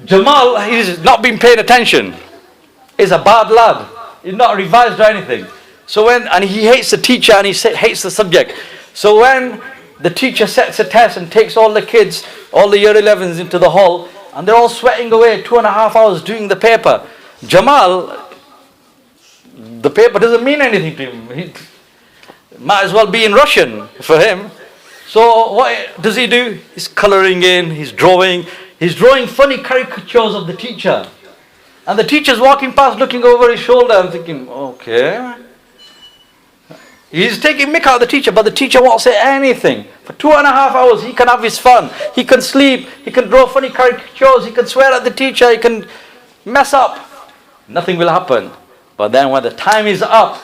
Jamal, he's not been paying attention. He's a bad lad. He's not revised or anything. And he hates the teacher and he hates the subject. So when the teacher sets a test and takes all the kids, all the year 11s into the hall, and they're all sweating away 2.5 hours doing the paper, Jamal, the paper doesn't mean anything to him. He might as well be in Russian for him. So what does he do? He's coloring in, he's drawing funny caricatures of the teacher. And the teacher's walking past looking over his shoulder and thinking, okay. He's taking mick out of the teacher, but the teacher won't say anything. For 2.5 hours he can have his fun. He can sleep, he can draw funny caricatures, he can swear at the teacher, he can mess up. Nothing will happen. But then when the time is up,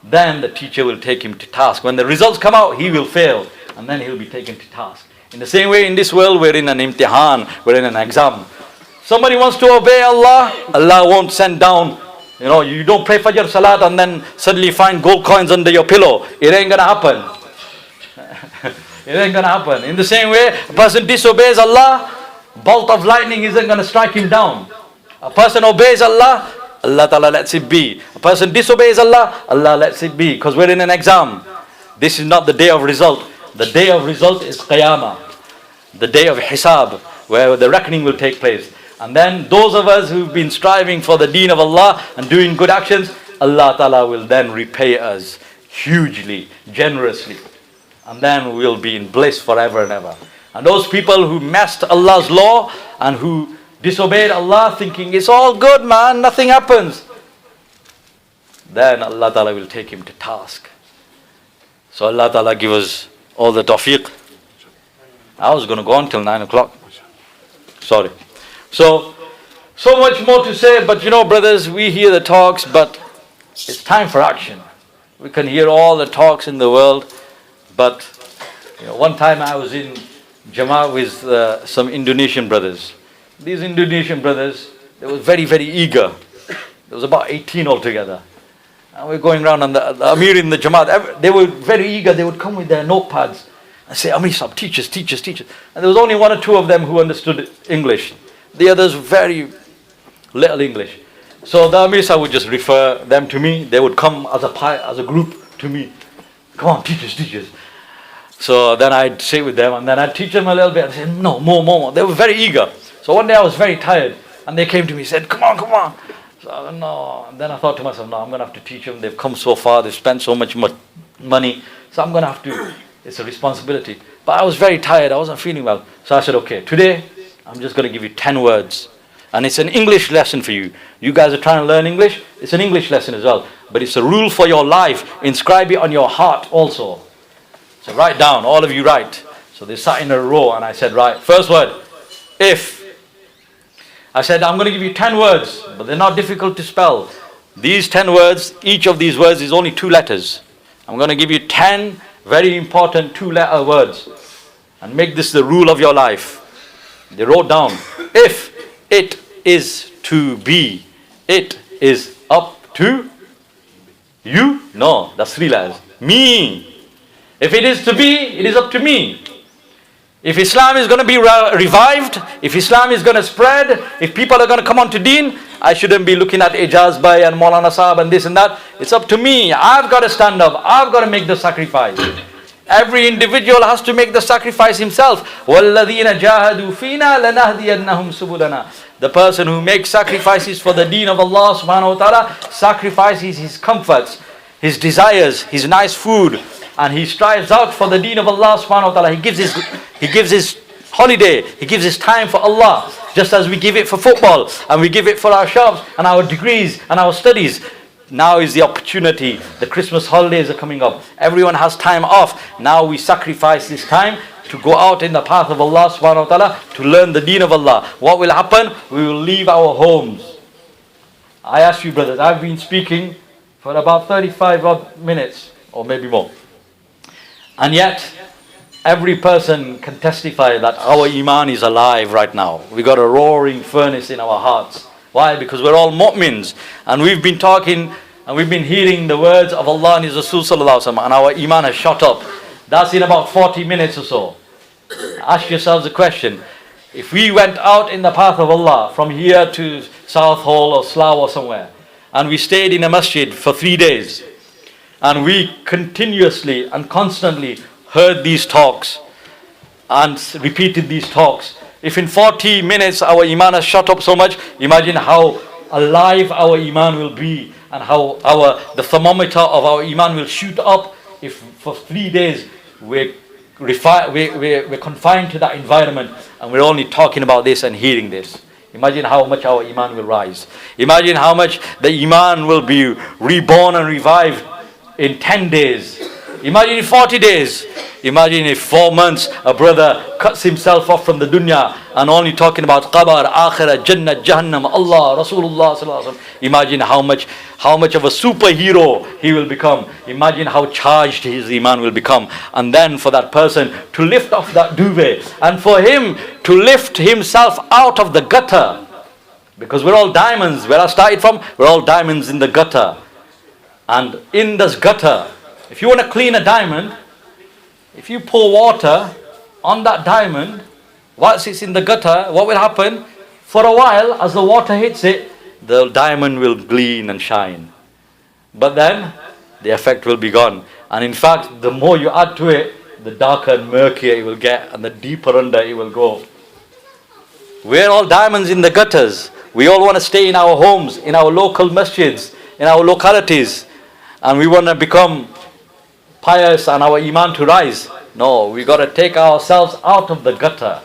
then the teacher will take him to task. When the results come out, he will fail. And then he'll be taken to task. In the same way, in this world, we're in an imtihan, we're in an exam. Somebody wants to obey Allah, Allah won't send down, you don't pray Fajr Salat and then suddenly find gold coins under your pillow. It ain't gonna happen. It ain't gonna happen. In the same way, a person disobeys Allah, bolt of lightning isn't gonna strike him down. A person obeys Allah, Allah Ta'ala lets it be. A person disobeys Allah, Allah lets it be. Because we're in an exam. This is not the day of result. The day of result is Qiyamah. The day of Hisab, where the reckoning will take place. And then those of us who've been striving for the deen of Allah and doing good actions, Allah Ta'ala will then repay us hugely, generously. And then we'll be in bliss forever and ever. And those people who messed Allah's law and who disobeyed Allah thinking it's all good, man, nothing happens, then Allah Ta'ala will take him to task. So Allah Ta'ala give us all the tawfiq. I was going to go on till 9 o'clock. Sorry. So much more to say, but brothers, we hear the talks, but it's time for action. We can hear all the talks in the world, but one time I was in Jama with some Indonesian brothers. These Indonesian brothers, they were very, very eager. There was about 18 altogether. And we're going around, and the Amir in the Jamaat, they were very eager. They would come with their notepads and say, Amir Sahib, teach us. And there was only 1 or 2 of them who understood English. The others very little English. So the Amir Sahib would just refer them to me. They would come as a group to me. Come on, teach us. So then I'd sit with them and then I'd teach them a little bit. I'd say, no, more. They were very eager. So one day I was very tired and they came to me and said, come on. So no. And then I thought to myself, no, I'm going to have to teach them. They've come so far. They've spent so much money. So I'm going to have to. It's a responsibility. But I was very tired. I wasn't feeling well. So I said, okay, today I'm just going to give you 10 words. And it's an English lesson for you. You guys are trying to learn English. It's an English lesson as well. But it's a rule for your life. Inscribe it on your heart also. So write down. All of you write. So they sat in a row and I said, right, first word, if. I said, I'm going to give you 10 words, but they're not difficult to spell. These 10 words, each of these words is only 2 letters. I'm going to give you 10 very important 2-letter words. And make this the rule of your life. They wrote down, if it is to be, It is up to you? No, that's three letters. Me. If it is to be, it is up to me. If Islam is going to be revived, if Islam is going to spread, if people are going to come on to Deen, I shouldn't be looking at Ijaz Bhai and Molana Sahab and this and that. It's up to me. I've got to stand up. I've got to make the sacrifice. Every individual has to make the sacrifice himself. وَالَّذِينَ جَاهَدُوا فِينَا لَنَهْدِيَنَّهُمْ سُبُلَنَا. The person who makes sacrifices for the Deen of Allah subhanahu wa ta'ala sacrifices his comforts, his desires, his nice food, and he strives out for the Deen of Allah subhanahu wa ta'ala. He gives his holiday, he gives his time for Allah, just as we give it for football, and we give it for our shops, and our degrees, and our studies. Now is the opportunity. The Christmas holidays are coming up. Everyone has time off. Now we sacrifice this time to go out in the path of Allah subhanahu wa ta'ala, to learn the Deen of Allah. What will happen? We will leave our homes. I ask you brothers, I've been speaking for about 35 odd minutes, or maybe more. And yet, every person can testify that our iman is alive right now. We got a roaring furnace in our hearts. Why? Because we're all mu'mins. And we've been talking and we've been hearing the words of Allah and His Rasul sallallahu alaihi wasallam, and our iman has shot up. That's in about 40 minutes or so. Ask yourselves a question. If we went out in the path of Allah from here to South Hall or Slough or somewhere, and we stayed in a masjid for 3 days, and we continuously and constantly heard these talks and repeated these talks, if in 40 minutes our iman has shot up so much, imagine how alive our iman will be, and how the thermometer of our iman will shoot up if for 3 days we're confined to that environment and we're only talking about this and hearing this. Imagine how much our iman will rise. Imagine how much the iman will be reborn and revived in 10 days. Imagine in 40 days. Imagine if 4 months a brother cuts himself off from the dunya and only talking about qabr, akhirah, jannah, jahannam, Allah, Rasulullah sallallahu alaihi wasallam. Imagine how much of a superhero he will become. Imagine how charged his iman will become. And then for that person to lift off that duvet, and for him to lift himself out of the gutter, because we're all diamonds. Where I started from, we're all diamonds in the gutter. And in this gutter, if you want to clean a diamond, if you pour water on that diamond whilst it's in the gutter, what will happen? For a while, as the water hits it, the diamond will gleam and shine. But then, the effect will be gone. And in fact, the more you add to it, the darker and murkier it will get, and the deeper under it will go. We're all diamonds in the gutters. We all want to stay in our homes, in our local masjids, in our localities, and we want to become pious and our iman to rise. No, we got to take ourselves out of the gutter.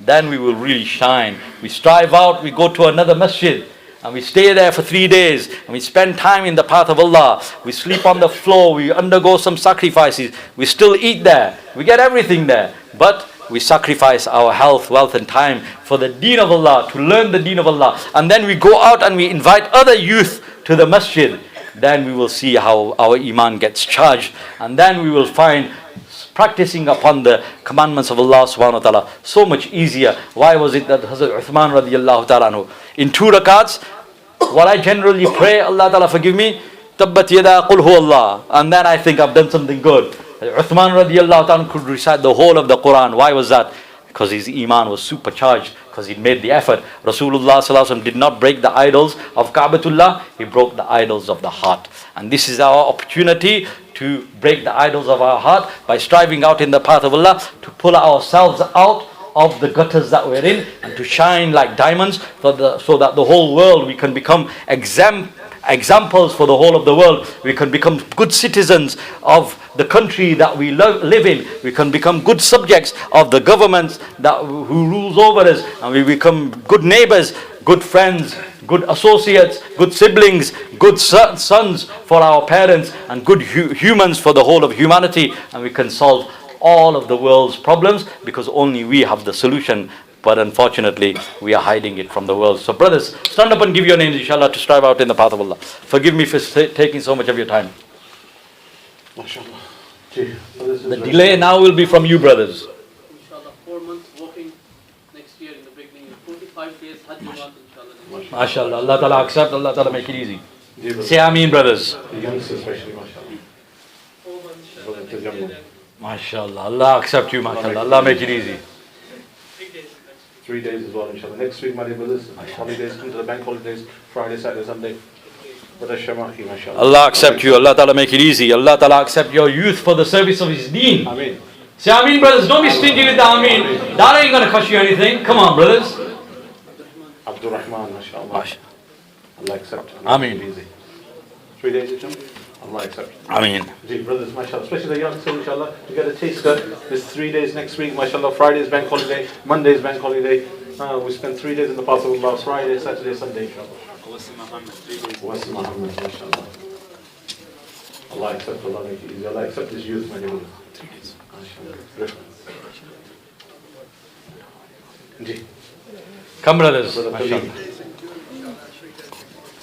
Then we will really shine. We strive out, we go to another masjid, and we stay there for 3 days, and we spend time in the path of Allah. We sleep on the floor, we undergo some sacrifices, we still eat there, we get everything there, but we sacrifice our health, wealth and time for the deen of Allah, to learn the deen of Allah. And then we go out and we invite other youth to the masjid. Then we will see how our iman gets charged, and then we will find practicing upon the commandments of Allah subhanahu wa ta'ala so much easier. Why was it that Hazrat Uthman radiallahu ta'ala anhu, in 2 rakats, what I generally pray, Allah ta'ala forgive me, tabbat yada qul hu Allah, and then I think I've done something good. Uthman radiallahu ta'ala could recite the whole of the Quran. Why was that? Because his iman was supercharged, because he made the effort. Rasulullah sallallahu alaihi wasallam did not break the idols of Ka'batullah, he broke the idols of the heart. And this is our opportunity to break the idols of our heart by striving out in the path of Allah, to pull ourselves out of the gutters that we're in, and to shine like diamonds so that the whole world, we can become examples for the whole of the world. We can become good citizens of the country that we live in. We can become good subjects of the governments who rules over us, and we become good neighbors, good friends, good associates, good siblings, good sons for our parents, and good humans for the whole of humanity. And we can solve all of the world's problems, because only we have the solution. But unfortunately, we are hiding it from the world. So brothers, stand up and give your names, inshallah, to strive out in the path of Allah. Forgive me for taking so much of your time. MashaAllah. The delay now will be from you brothers. Inshallah, 4 months walking next year in the beginning, 45 days MashaAllah. Allah Ta'ala accept, Allah Ta'ala make it easy. Ji brother. Say Ameen, brothers. The youngsters especially, mashallah. Brother, the young one. MashaAllah. Allah accept you, MashaAllah. Allah make it easy. 3 days as well, inshallah. Next week, my dear brothers, holidays, come to the bank holidays, Friday, Saturday, Sunday. Brother Shamaki, mashallah. Allah accept you, Allah Ta'ala make it easy. Allah Ta'ala accept your youth for the service of His deen. Ameen. Say Ameen, brothers. Don't be stingy with the Ameen. That ain't gonna cost you anything. Come on, brothers. Abdul Rahman, mashallah. Allah accept. Ameen. Make it easy. 3 days, inshallah. Allah accept. Ameen. Ji, brothers, mashallah, especially the youngsters, inshallah, to get a taster. There's 3 days next week, mashallah. Friday is bank holiday, Monday is bank holiday. We spend 3 days in the path of Allah, Friday, Saturday, Sunday, inshallah. Wasi Muhammad, mashallah. Allah accept, Allah make it easy. Allah accept this youth, my dear brothers. Mashallah. Ji, Come, brothers. brother MashaAllah. Khalid.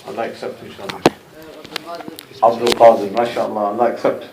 Allah accept, inshallah. Abdul Qadir, mashallah, Allah accept.